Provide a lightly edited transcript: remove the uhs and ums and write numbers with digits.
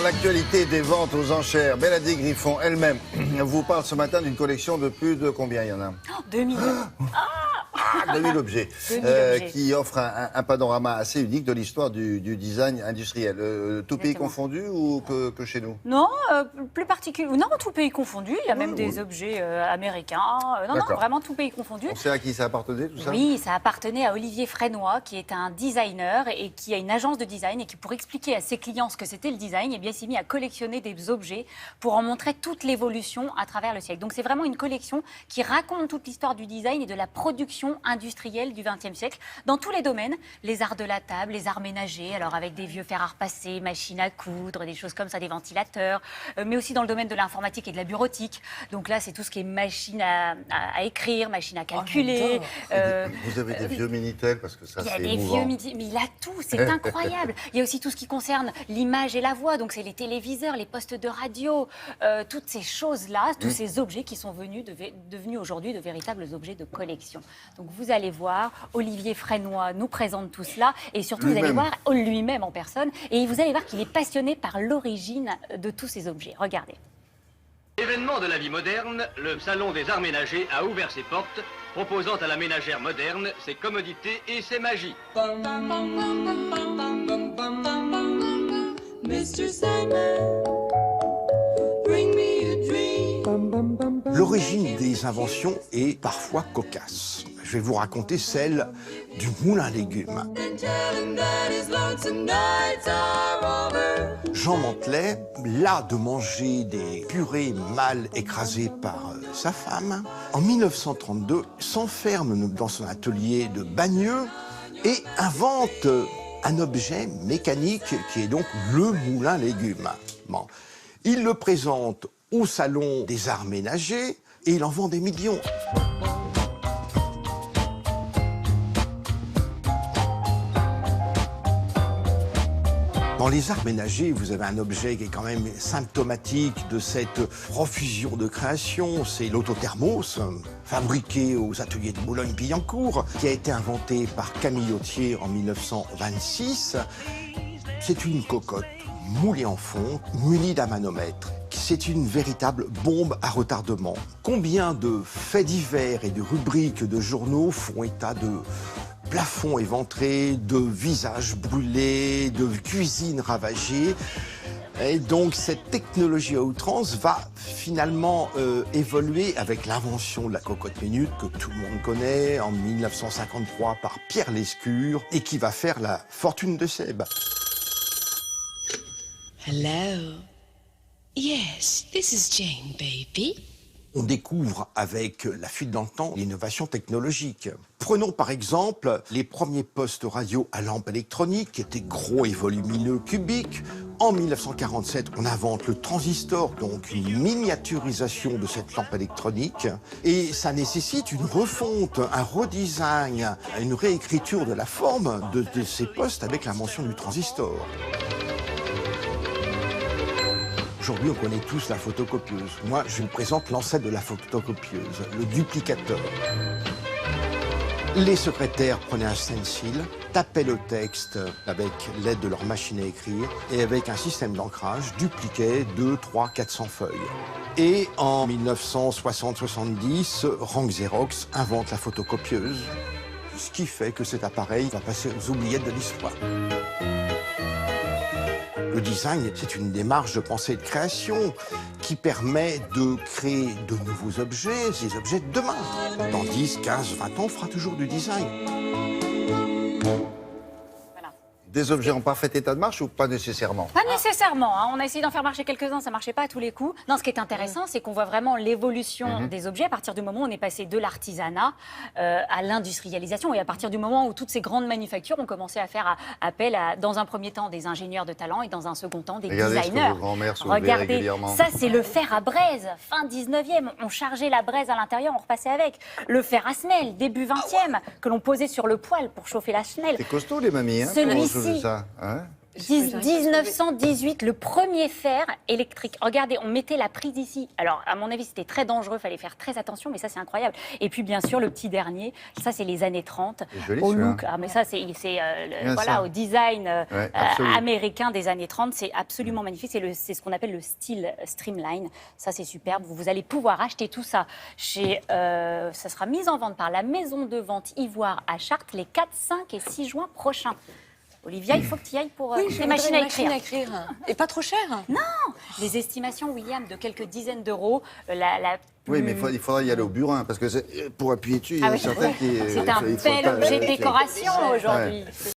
l'actualité des ventes aux enchères, Mélanie Griffon elle-même vous parle ce matin d'une collection de plus de combien il y en a? 2000. 2000 objets, 2000 objets. qui offre un panorama assez unique de l'histoire du design industriel. Tout pays Exactement. confondu ou que chez nous? Non, plus particulier. Non, tout pays confondu. Il y a même des objets américains. Non, D'accord. vraiment tout pays confondu. On sait à qui ça appartenait tout ça? Oui, ça appartenait à Olivier Frénois, qui est un designer et qui a une agence de design et qui, pour expliquer à ses clients ce que c'était le design, eh bien, s'est mis à collectionner des objets pour en montrer toute l'évolution à travers le siècle. Donc c'est vraiment une collection qui raconte toute l'histoire du design et de la production industrielle du XXe siècle dans tous les domaines, les arts de la table, les arts ménagers, alors avec des vieux fers à repasser, machines à coudre, des choses comme ça, des ventilateurs, mais aussi dans le domaine de l'informatique et de la bureautique. Donc là, c'est tout ce qui est machine à écrire, machine à calculer. Vous avez des vieux Minitel parce que ça Il y a c'est des émouvant. vieux midi, mais il a tout, c'est incroyable. Il y a aussi tout ce qui concerne l'image et la voix, donc c'est les téléviseurs, les postes de radio, toutes ces choses-là, tous ces objets qui sont devenus aujourd'hui de véritables objets de collection. Donc vous allez voir, Olivier Frénois nous présente tout cela, et surtout vous allez Lui-même. voir lui-même en personne, et vous allez voir qu'il est passionné par l'origine de tous ces objets. Regardez. Événement de la vie moderne, le Salon des Arts Ménagers a ouvert ses portes, proposant à la ménagère moderne ses commodités et ses magies. Mr. Sandman, bring me a dream. L'origine des inventions est parfois cocasse. Je vais vous raconter celle du moulin à légumes. And tell him that his lonesome nights are over. Jean Mantelet, las de manger des purées mal écrasées par sa femme, en 1932 s'enferme dans son atelier de Bagneux et invente un objet mécanique qui est donc le moulin à légumes. Bon. Il le présente au Salon des Arts Ménagers et il en vend des millions. Dans les arts ménagers, vous avez un objet qui est quand même symptomatique de cette profusion de création, c'est l'autothermos, fabriqué aux ateliers de Boulogne-Billancourt, qui a été inventé par Camille Autier en 1926. C'est une cocotte moulée en fonte, munie d'un manomètre. C'est une véritable bombe à retardement. Combien de faits divers et de rubriques de journaux font état de plafonds éventrés, de visages brûlés, de cuisines ravagées. Et donc cette technologie à outrance va finalement évoluer avec l'invention de la cocotte minute que tout le monde connaît en 1953 par Pierre Lescure et qui va faire la fortune de Seb. Hello. Yes, this is Jane, baby. On découvre avec la fuite dans le temps l'innovation technologique. Prenons par exemple les premiers postes radio à lampe électronique qui étaient gros et volumineux cubiques. En 1947, on invente le transistor, donc une miniaturisation de cette lampe électronique. Et ça nécessite une refonte, un redesign, une réécriture de la forme de ces postes avec l'invention du transistor. Aujourd'hui, on connaît tous la photocopieuse. Moi, je vous présente l'ancêtre de la photocopieuse, le duplicateur. Les secrétaires prenaient un stencil, tapaient le texte avec l'aide de leur machine à écrire et avec un système d'ancrage, dupliquaient 200, 300, 400 feuilles. Et en 1960-70, Rank Xerox invente la photocopieuse, ce qui fait que cet appareil va passer aux oubliettes de l'histoire. Le design, c'est une démarche de pensée et de création qui permet de créer de nouveaux objets, ces objets de demain. Dans 10, 15, 20 ans, on fera toujours du design. Des objets en parfait état de marche ou pas nécessairement? Pas nécessairement, hein. On a essayé d'en faire marcher quelques-uns, ça ne marchait pas à tous les coups. Non, ce qui est intéressant, c'est qu'on voit vraiment l'évolution des objets à partir du moment où on est passé de l'artisanat à l'industrialisation et à partir du moment où toutes ces grandes manufactures ont commencé à faire appel à, dans un premier temps, des ingénieurs de talent et dans un second temps, des Regardez ce que designers. vos grands-mères soulevaient Regardez, régulièrement. ça c'est le fer à braise, fin 19e. On chargeait la braise à l'intérieur, on repassait avec. Le fer à semelle, début 20e, que l'on posait sur le poêle pour chauffer la semelle. C'est costaud les mamies, hein? Celui-ci. Comment on faisait ça, hein? 1918, le premier fer électrique. Regardez, on mettait la prise ici. Alors, à mon avis, c'était très dangereux, il fallait faire très attention, mais ça, c'est incroyable. Et puis, bien sûr, le petit dernier, ça, c'est les années 30. C'est joli, Au celui-là. look, mais ça, c'est Bien voilà, ça. au design Ouais, absolument. américain des années 30. C'est absolument magnifique. C'est ce qu'on appelle le style Streamline. Ça, c'est superbe. Vous allez pouvoir acheter tout ça chez... ça sera mis en vente par la maison de vente Ivoire à Chartres les 4, 5 et 6 juin prochains. Olivia, il faut que tu y ailles pour les machines à écrire. Et pas trop cher. Les estimations, William, de quelques dizaines d'euros. Oui, mais il faudra y aller au burin, parce que pour appuyer dessus, il y Ah a oui. certains qui... C'est un il faut bel pas- objet de décoration aujourd'hui.